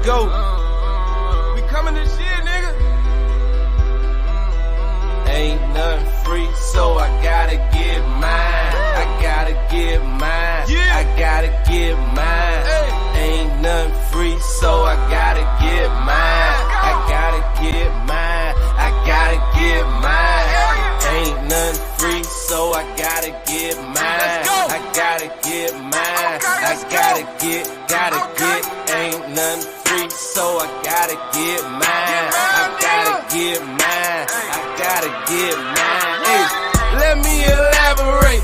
go. We coming this year, nigga. Ain't nothing free, so I gotta get mine. I gotta get mine. I gotta get mine. Ain't nothing free, so I gotta get mine. I gotta get mine. I gotta get mine. Ain't nothing free, so I gotta get mine. I gotta get mine. I gotta get. Ain't nothing free, so I gotta get mine. I gotta get mine. I gotta get mine. Hey, let me elaborate.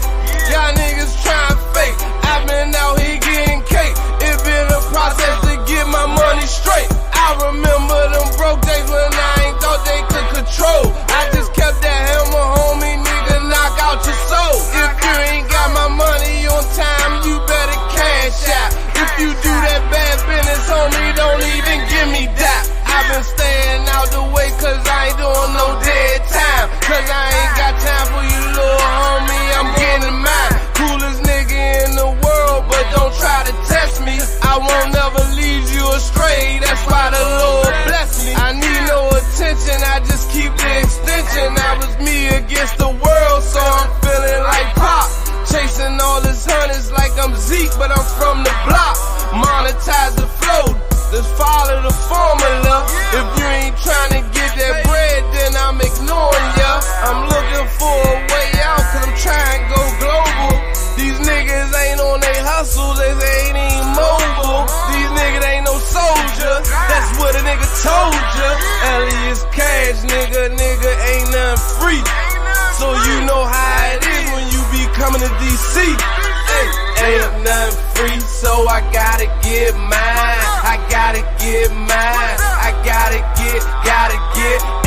Y'all niggas trying fake. I've been out here getting cake. It been a process to get my money straight. I remember them broke days when I ain't thought they could control. I just kept that hammer, homie, nigga, knock out your soul. If you ain't got my money on time, you better cash out. If you do that bad business, homie, don't even give me that. I've been staying out the way cause I ain't doing no dead time. Cause I ain't got time for you, little homie, I'm getting mine. Coolest nigga in the world, but don't try to test me. I won't never lead you astray, that's why the Lord bless me. I need no attention, I just keep the extension. I was me against the world, so I'm feeling like Pop. Chasing all this hundreds like I'm Zeke, but I'm from the block. Monetize the flow, just follow the formula. If you ain't trying to get that bread, then I'm ignoring ya. I'm looking for a way out, cause I'm trying to go global. These niggas ain't on they hustle, they ain't even mobile. These niggas ain't no soldier, that's what a nigga told ya. Elias Cash, nigga, ain't nothing free. So you know how it is when you be coming to DC. Ain't nothing free, so I gotta get mine. I gotta get mine. I gotta get.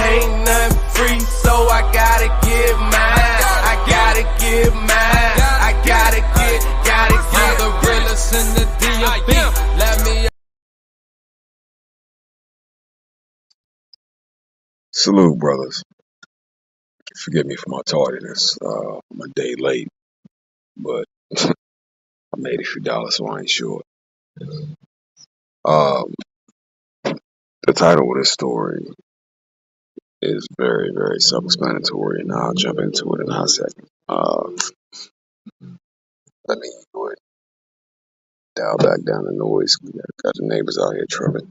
Ain't nothing free, so I gotta get mine. I gotta get mine. I gotta get. I'm the realest in the DMV. Let me. Salute, brothers. Forgive me for my tardiness. I'm a day late, but I made a few dollars, so I ain't short. Um, the title of this story is very, very self-explanatory, and I'll jump into it in a hot second. Let me go ahead and dial back down the noise. We got the neighbors out here tripping.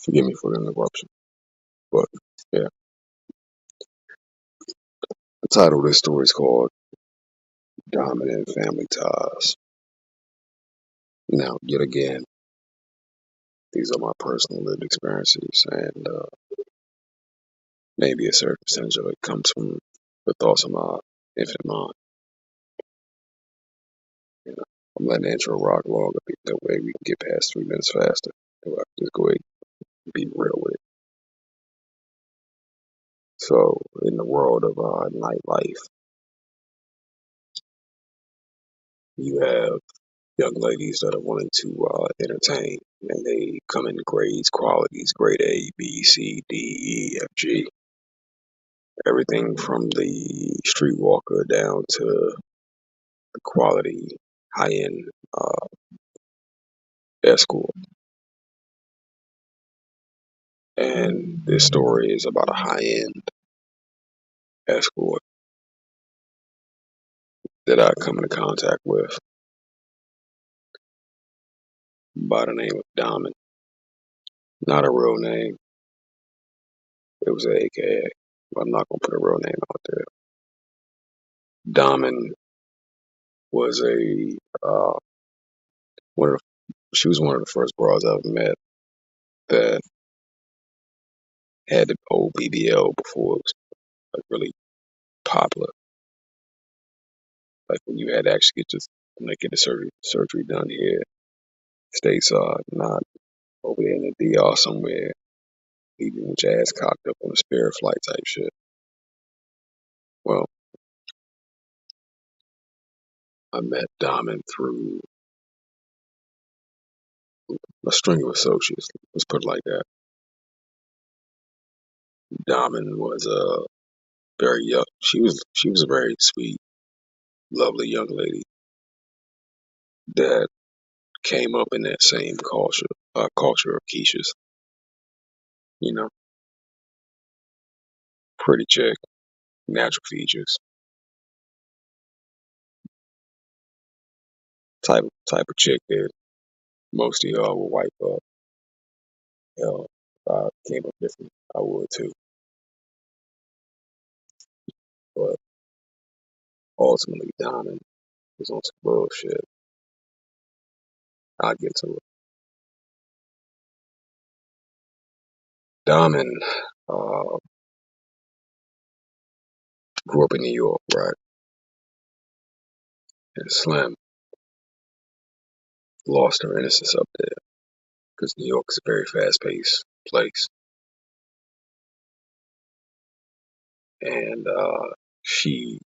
Forgive me for the interruption, but yeah. The title of this story is called Dominant Family Ties. Now, yet again, these are my personal lived experiences, and maybe a certain percentage of it comes from the thoughts of my infinite mind. You know, I'm letting the intro rock longer, that way we can get past 3 minutes faster. So I can just go ahead and be real with it. So, in the world of nightlife, you have young ladies that are wanting to entertain, and they come in grades, qualities, grade A, B, C, D, E, F, G. Everything from the streetwalker down to the quality, high-end escort. And this story is about a high-end escort that I come into contact with by the name of Diamond. Not a real name. It was an AKA. But I'm not going to put a real name out there. Diamond was she was one of the first bras I ever met that had the old BBL before it was like really popular. Like when you had to actually get the surgery done here stateside, not over there in the DR somewhere, leaving with your ass cocked up on a Spirit flight type shit. Well, I met Diamond through a string of associates. Let's put it like that. Diamond was very young. She was a very sweet, lovely young lady that came up in that same culture of Keisha's. You know, pretty chick, natural features, type of chick that most of y'all will wipe up. Hell, if I came up different, I would too. But ultimately, Diamond was on some bullshit. I'll get to it. Diamond uh, grew up in New York, right? And Slim lost her innocence up there because New York is a very fast-paced place, and she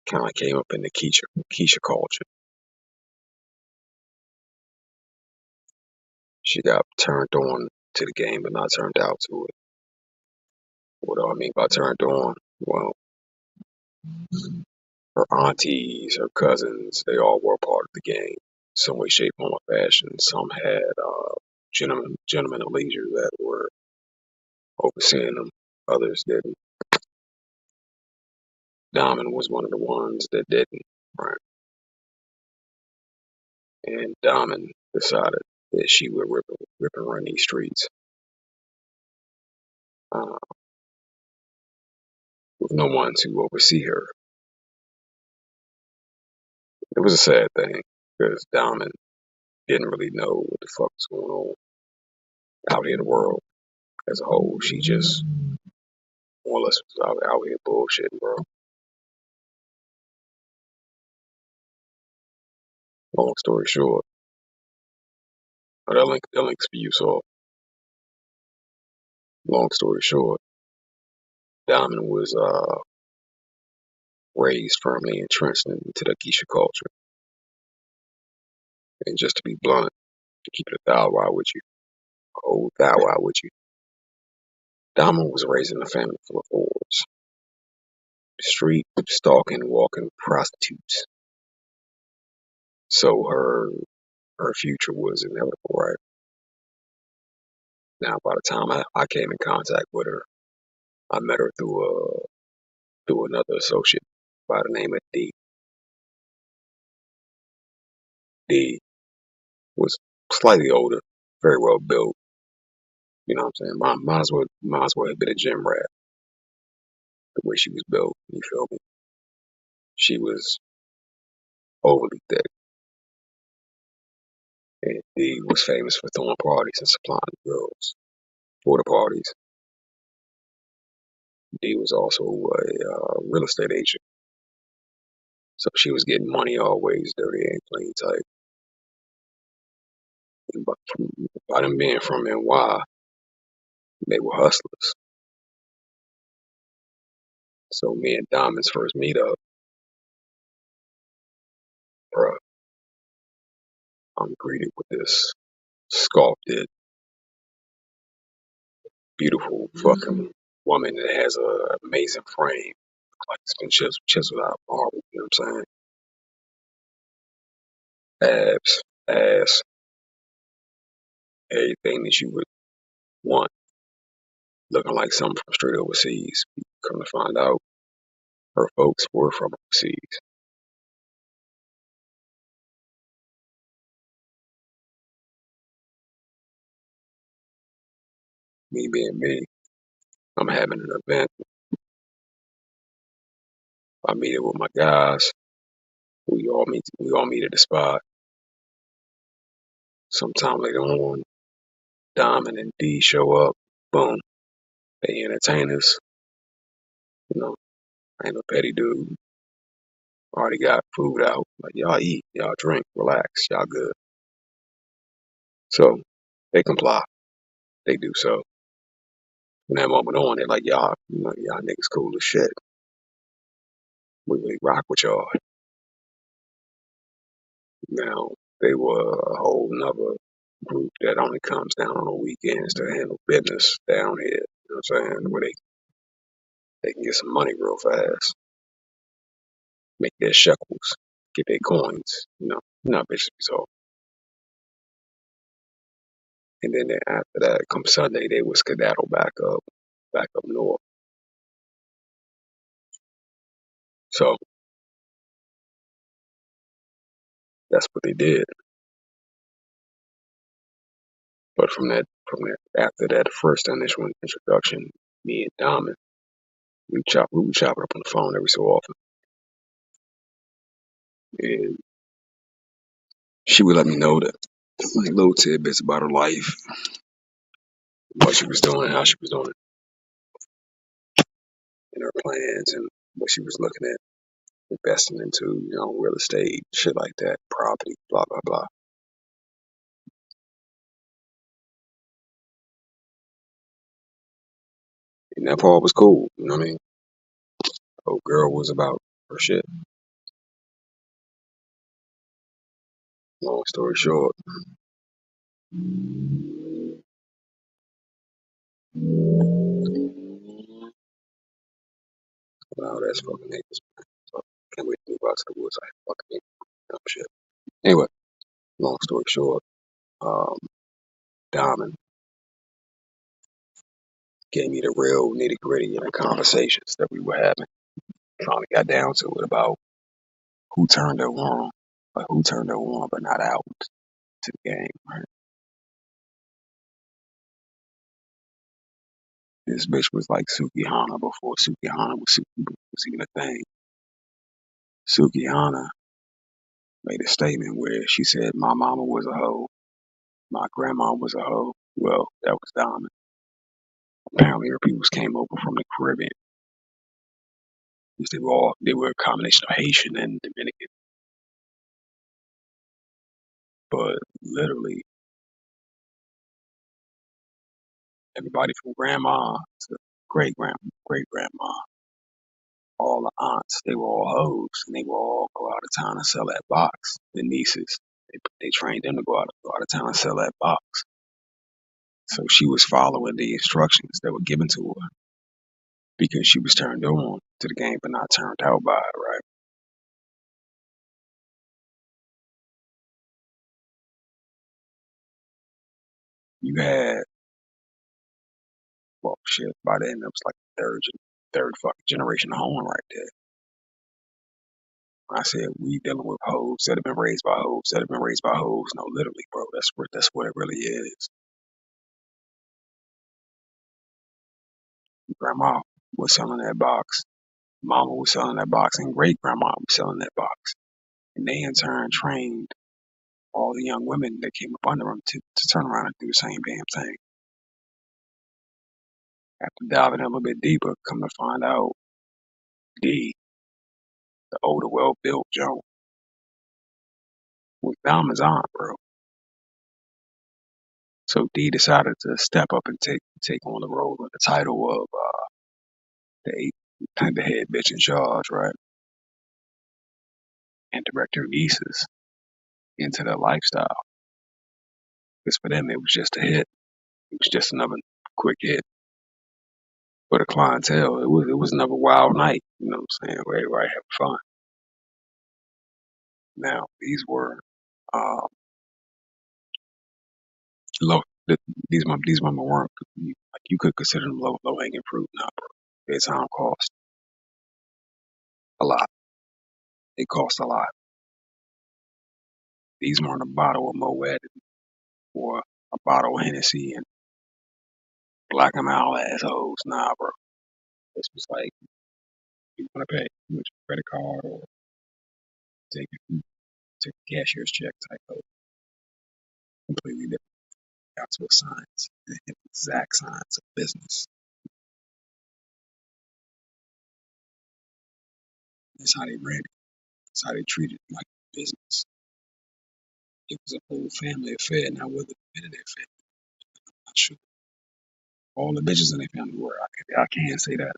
kind of came up in the Keisha culture. She got turned on to the game, but not turned out to it. What do I mean by turned on? Well, her aunties, her cousins, they all were part of the game, some way, shape, form, or fashion. Some had gentlemen of leisure that were overseeing them. Others didn't. Diamond was one of the ones that didn't, right? And Diamond decided that she would rip and run these streets uh, with no one to oversee her. It was a sad thing because Diamond didn't really know what the fuck was going on out here in the world as a whole. She just more or less was out here bullshitting, bro. Long story short, that link's for you, so long story short, Diamond was raised firmly entrenched into the Geisha culture. And just to be blunt, to keep it a thou wow with you, a whole thou wow with you, Diamond was raised in a family full of whores, street stalking, walking prostitutes. So her future was inevitable, right? Now, by the time I came in contact with her, I met her through another associate by the name of D. D was slightly older, very well built. You know what I'm saying? Might as well have been a gym rat the way she was built. You feel me? She was overly thick, and D was famous for throwing parties and supplying girls for the parties. D was also a real estate agent, so she was getting money always, dirty and clean type. And by them being from NY, they were hustlers. So me and Diamond's first meetup, bruh, I'm greeted with this sculpted, beautiful fucking woman that has an amazing frame, like it's been chiseled out of marble. You know what I'm saying? Abs, ass, everything that you would want, looking like something from straight overseas. Come to find out, her folks were from overseas. Me being me, I'm having an event. I meet up with my guys. We all meet at the spot. Sometime later on, Diamond and D show up. Boom, they entertain us. You know, I ain't no petty dude. Already got food out. Like y'all eat, y'all drink, relax, y'all good. So they comply. They do so. From that moment on, they're like, y'all niggas cool as shit. We really rock with y'all. Now, they were a whole nother group that only comes down on the weekends to handle business down here. You know what I'm saying? Where they can get some money real fast, make their shekels, get their coins, bitches be so. And then after that, come Sunday, they would skedaddle back up north. So that's what they did. But after that first initial introduction, me and Diamond, we would chop it up on the phone every so often. And she would let me know that like little tidbits about her life, what she was doing, how she was doing it, and her plans and what she was looking at investing into, real estate, shit like that, property, blah blah blah. And that part was cool, you know what I mean? Old girl was about her shit. Long story short, wow, that's fucking niggas. So can't wait to move out to the woods. I fucking hate dumb shit. Anyway, long story short, um, Diamond gave me the real nitty gritty in the conversations that we were having. Finally got down to it about who turned her on, who turned her on but not out to the game, right? This bitch was like Sukihana before Sukihana was even a thing. Sukihana made a statement where she said, "My mama was a hoe, my grandma was a hoe." Well, that was Diamond. Apparently, her peoples came over from the Caribbean. They were a combination of Haitian and Dominican, but literally everybody from grandma to great grandma, all the aunts, they were all hoes, and they would all go out of town and sell that box. The nieces, they trained them to go out of town and sell that box. So she was following the instructions that were given to her because she was turned on to the game but not turned out by it, right? You had, well, shit, by then it was like third fucking generation hoeing right there. When I said we dealing with hoes that have been raised by hoes that have been raised by hoes, no, literally, bro, that's what it really is. Grandma was selling that box, mama was selling that box, and great grandma was selling that box. And they in turn trained all the young women that came up under them to turn around and do the same damn thing. After diving a little bit deeper, come to find out D, the older, well-built Joan, was Diamond's aunt, bro. So D decided to step up and take on the role of the title of the the head bitch in charge, right? And direct her nieces into their lifestyle. Because for them, it was just a hit. It was just another quick hit. For the clientele, it was another wild night. You know what I'm saying? Where everybody having fun. Now uh, low. These women weren't like you could consider them low hanging fruit now, bro. Their time cost a lot. It cost a lot. These weren't a bottle of Moet or a bottle of Hennessy and black them out assholes. Nah, bro. This was like you want to pay with your credit card or take take a cashier's check type of completely different. Got to a science, the exact science of business. That's how they ran it. That's how they treated it like business. It was a whole family affair. Now, whether the men in their family, I'm not sure. All the bitches in their family were. I can't say that.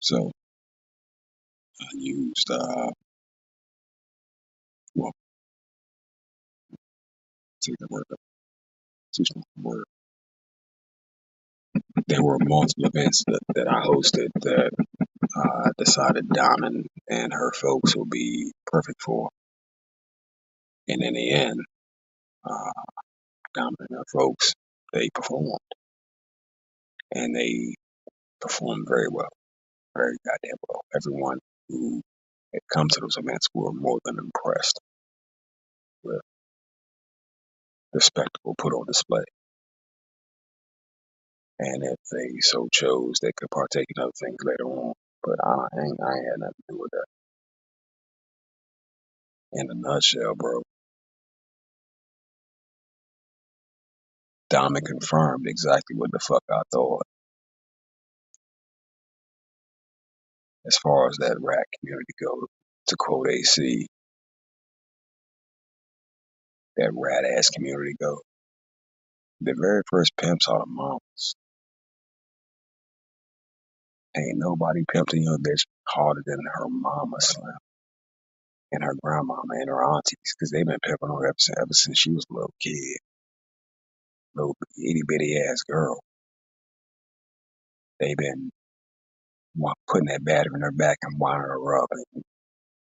So I used well, take the word, too strong for word. There were multiple events that I hosted that I decided Diamond and her folks would be perfect for. And in the end, uh, Diamond and her folks, they performed. And they performed very well, very goddamn well. Everyone who had come to those events were more than impressed with the spectacle put on display. And if they so chose, they could partake in other things later on. But I ain't had nothing to do with that. In a nutshell, bro, Diamond confirmed exactly what the fuck I thought. As far as that rat community goes, to quote AC, that rat ass community goes, the very first pimps are the mamas. Ain't nobody pimped a young bitch harder than her mama Slim and her grandmama and her aunties, because they've been pimping her ever since she was a little kid, little itty bitty ass girl. They've been putting that battery in her back and winding her up and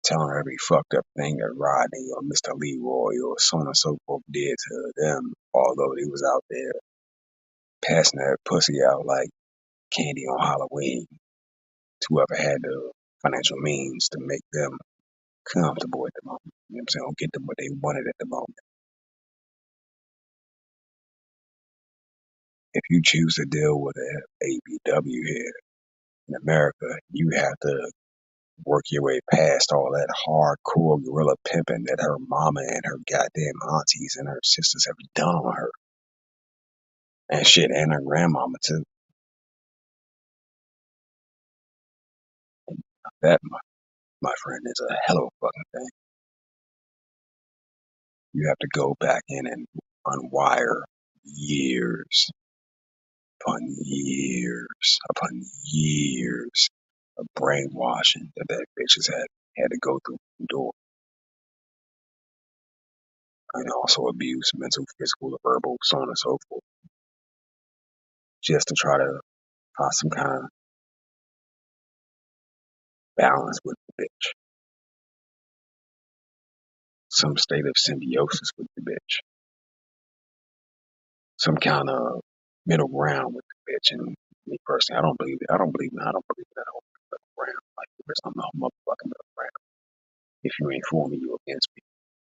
telling her every fucked up thing that Rodney or Mr. Leroy or so on and so forth did to them, although they was out there passing that pussy out like candy on Halloween to whoever had the financial means to make them comfortable at the moment. You know what I'm saying? Or get them what they wanted at the moment. If you choose to deal with an ABW here in America, you have to work your way past all that hardcore gorilla pimping that her mama and her goddamn aunties and her sisters have done on her. And shit, and her grandmama too. That, my friend, is a hell of a fucking thing. You have to go back in and unwire years upon years upon years of brainwashing that bitches had to go through and endure. And also abuse, mental, physical, verbal, so on and so forth, just to try to find some kind of balance with the bitch, some state of symbiosis with the bitch, some kind of middle ground with the bitch. And me personally, I don't believe it. I don't believe in that whole middle ground. Like there's no motherfucking middle ground. If you ain't for me, you against me.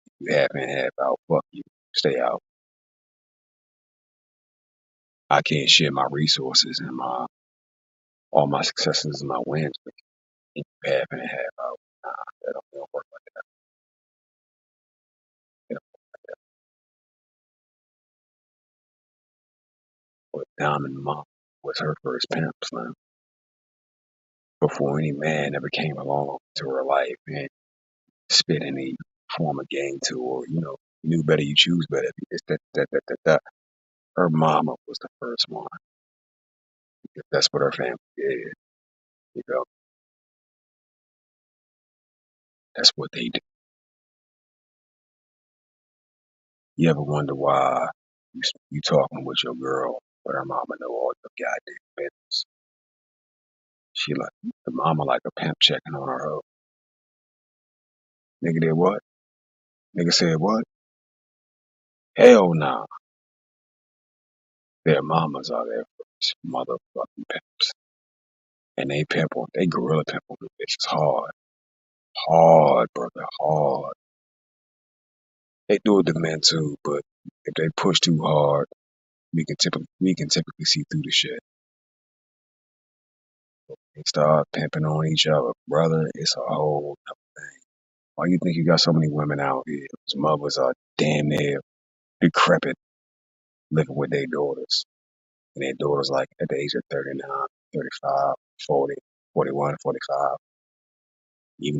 If you have and have out, fuck you. Stay out. I can't share my resources and my all my successes and my wins with you. If you have and have out, nah, that don't work like that. You know, but Diamond Mom was her first pimp slam before any man ever came along to her life and spit any form of game to her. You knew better, you choose better. It's that. Her mama was the first one. Because that's what her family did. You know, that's what they did. You ever wonder why you talking with your girl, but her mama know all your goddamn business? She like the mama like a pimp checking on her hoe. Nigga did what? Nigga said what? Hell nah. Their mamas are their first motherfucking pimps. And they pimp on, they gorilla pimp on the bitches hard. Hard, brother, hard. They do it to men too, but if they push too hard, we can typically see through the shit. They start pimping on each other, brother. It's a whole other thing. Why you think you got so many women out here whose mothers are damn near decrepit, living with their daughters, and their daughters like at the age of 39, 35, 40, 41, 45. Even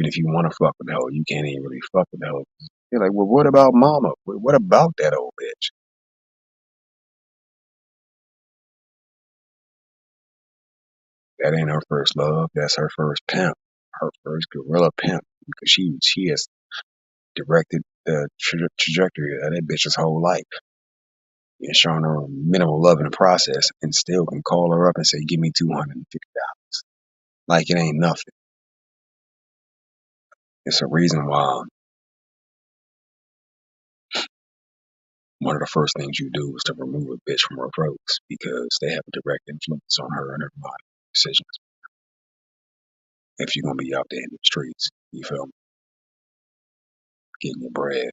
if you want to fuck with the hoe, you can't even really fuck with the hoe. You're like, well, what about mama? What about that old bitch? That ain't her first love. That's her first pimp, her first gorilla pimp, because she is directed the trajectory of that bitch's whole life. You're showing her minimal love in the process and still can call her up and say, give me $250. Like it ain't nothing. It's a reason why one of the first things you do is to remove a bitch from her folks because they have a direct influence on her and her body decisions. If you're gonna be out there in the streets, you feel me? Getting your bread.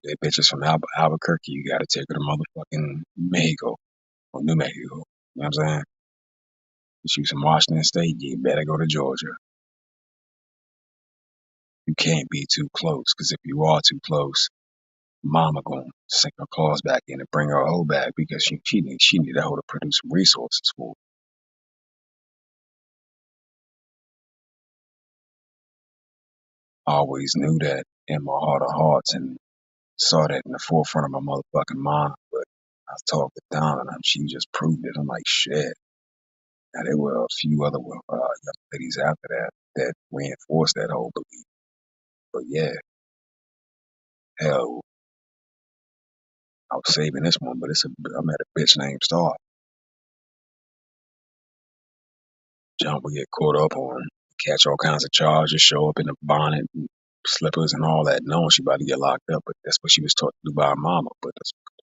That bitch is from Albuquerque, you gotta take her to motherfucking Mexico or New Mexico. You know what I'm saying? If she's from Washington State, you better go to Georgia. You can't be too close, because if you are too close, mama gonna sink her claws back in and bring her hoe back because she need that hoe to produce some resources for her. I always knew that in my heart of hearts and saw that in the forefront of my motherfucking mind, but I talked to Donna and she just proved it. I'm like, shit. Now there were a few other young ladies after that that reinforced that whole belief. But yeah, hell, I was saving this one, but I met a bitch named Star. John would get caught up on, catch all kinds of charges, show up in a bonnet and slippers and all that, knowing she about to get locked up. But that's what she was taught to do by her mama. But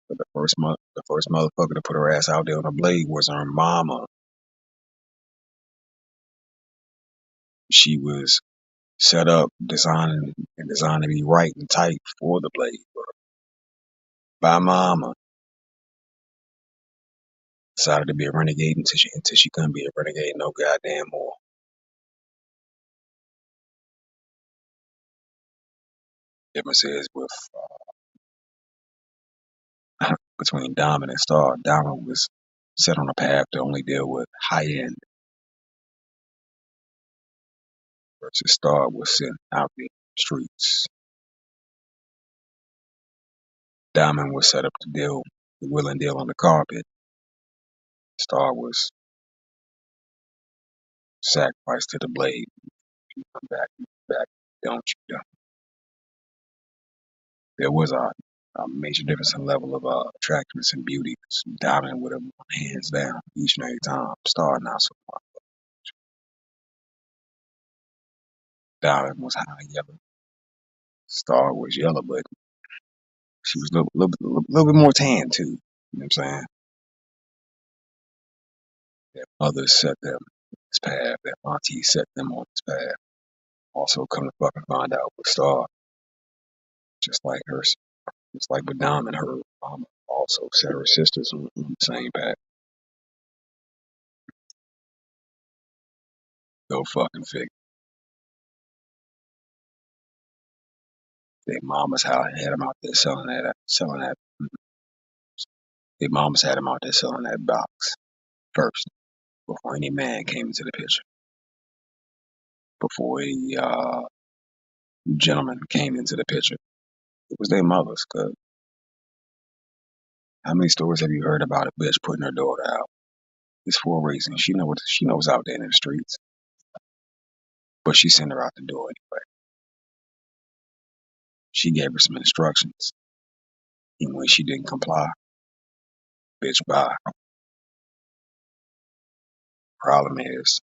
the first motherfucker to put her ass out there on a blade was her mama. She was set up, designed to be right and tight for the blade by mama. Decided to be a renegade until she couldn't be a renegade no goddamn more. Difference is with between Diamond and Star. Diamond was set on a path to only deal with high end versus Star was sent out the streets. Diamond was set up to deal the will and deal on the carpet. Star was sacrificed to the blade. Come back, don't you? There was a major difference in level of attractiveness and beauty. Diamond would have won hands down each and every time. Star not so much. Diamond was high yellow. Star was yellow, but she was a little bit more tan too. You know what I'm saying? Their mothers set them on this path. Their aunties set them on this path. Also, come to fucking find out with Star, just like her, just like with Diamond, her mama also set her sisters on the same path. Go fucking figure. Their mamas had them out there selling that. Their mamas had them out there selling that box first, before any man came into the picture, before a gentleman came into the picture. It was their mothers. Cause how many stories have you heard about a bitch putting her daughter out? It's for a reason. She knows out there in the streets, but she sent her out the door anyway. She gave her some instructions, and when she didn't comply, bitch, bye. Problem is,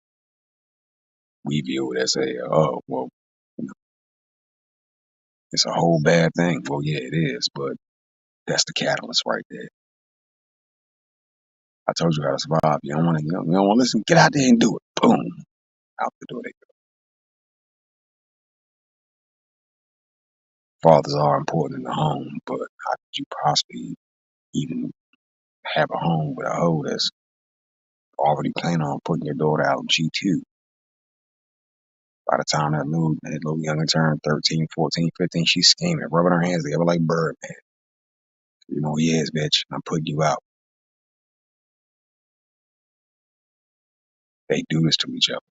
we view it as oh, well, you know, it's a whole bad thing. Well, yeah, it is, but that's the catalyst right there. I told you how to survive. You don't want to, you don't want to listen. Get out there and do it. Boom, out the door they go. Fathers are important in the home, but how could you possibly even have a home with a hoe that's already planning on putting your daughter out in G2? By the time that little youngin' turned 13, 14, 15, she's scheming, rubbing her hands together like Birdman. You know, he is, bitch. I'm putting you out. They do this to each other.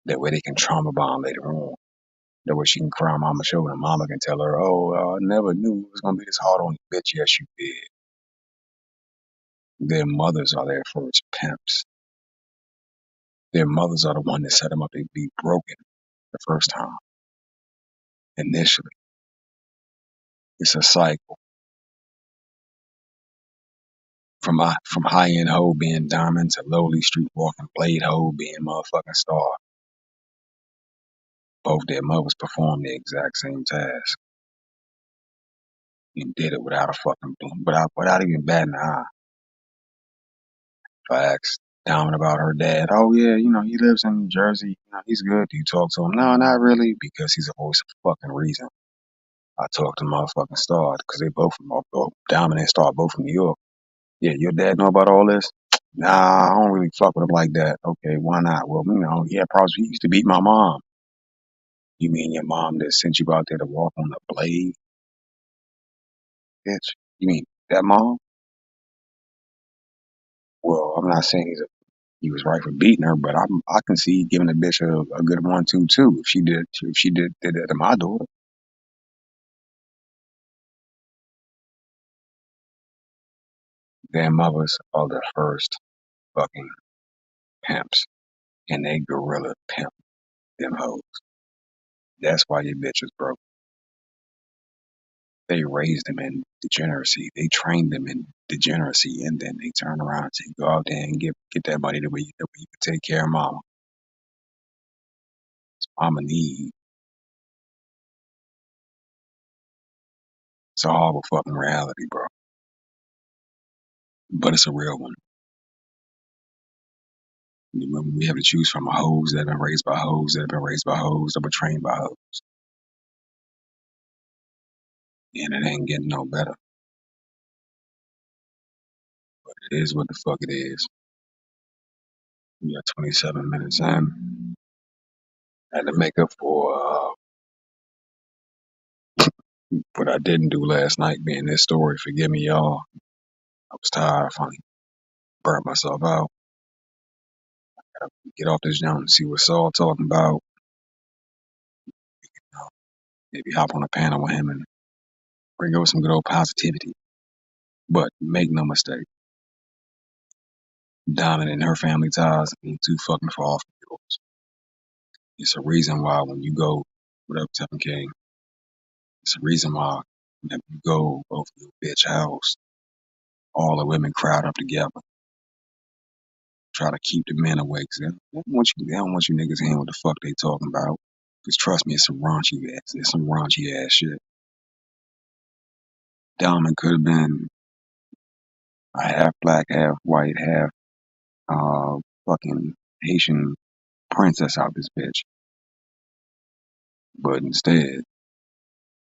That way they can trauma bond later on. That way she can cry on mama's shoulder and mama can tell her, oh, I never knew it was going to be this hard on you, bitch. Yes, you did. Their mothers are their first pimps. Their mothers are the one that set them up to be broken the first time. initially. It's a cycle from high end hoe being diamond to lowly street walking blade hoe being motherfucking star. Both their mothers performed the exact same task and did it without a fucking without even batting an eye. If I asked Diamond about her dad, oh yeah, he lives in Jersey, he's good. Do you talk to him? No, not really, because he's a voice of fucking reason. I talk to motherfucking Star because they both from Diamond and Star both from New York. Yeah, your dad know about all this? Nah, I don't really fuck with him like that. Okay, why not? Well, yeah, probably he used to beat my mom. You mean your mom that sent you out there to walk on the blade? Bitch, you mean that mom? Well, I'm not saying he was right for beating her, but I can see giving a bitch a good 1-2 too if she did that to my daughter. Their mothers are the first fucking pimps, and they gorilla pimp them hoes. That's why your bitch is broke. They raised them in degeneracy. They trained them in degeneracy, and then they turn around and say, "Go out there and get that money the way you can take care of mama." Mama need. It's a horrible fucking reality, bro. But it's a real one. When we have to choose from hoes that have been raised by hoes that have been raised by hoes that were trained by hoes, and it ain't getting no better. But it is what the fuck it is. We got 27 minutes in. I had to make up for what I didn't do last night, being this story. Forgive me, y'all. I was tired. I finally burnt myself out. Get off this jump and see what Saul talking about. Maybe hop on a panel with him and bring over some good old positivity. But make no mistake, Diamond and her family ties ain't too fucking far from yours. It's a reason why when you go, what up, Tevin King? It's a reason why whenever you go over your bitch house, all the women crowd up together, try to keep the men away, because they don't want you niggas hearing what the fuck they talking about. Because trust me, it's some raunchy ass shit. Diamond could have been a half black, half white, half fucking Haitian princess out this bitch. But instead,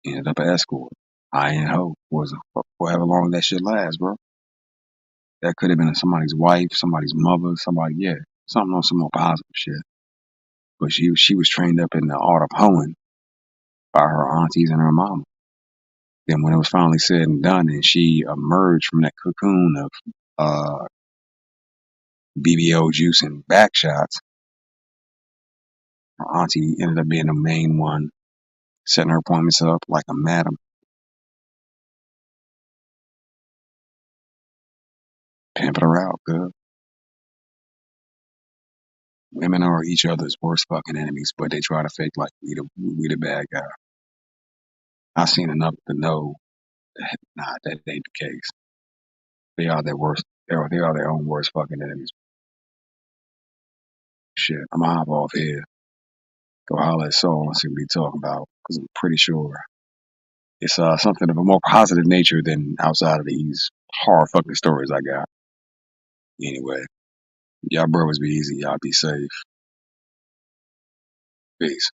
ended up an escort. I ain't hoe was for however long that shit lasts, bro. That could have been somebody's wife, somebody's mother, something on some more positive shit. But she was trained up in the art of hoeing by her aunties and her mama. Then when it was finally said and done, and she emerged from that cocoon of BBO juice and back shots, her auntie ended up being the main one, setting her appointments up like a madam, pimping her out, good. Women are each other's worst fucking enemies, but they try to fake like we the bad guy. I've seen enough to know that that ain't the case. They are their worst. They are their own worst fucking enemies. Shit, I'm gonna hop off here. Go holler at Saul and see what he's talking about, because I'm pretty sure it's something of a more positive nature than outside of these horror fucking stories I got. Anyway, y'all brothers be easy. Y'all be safe. Peace.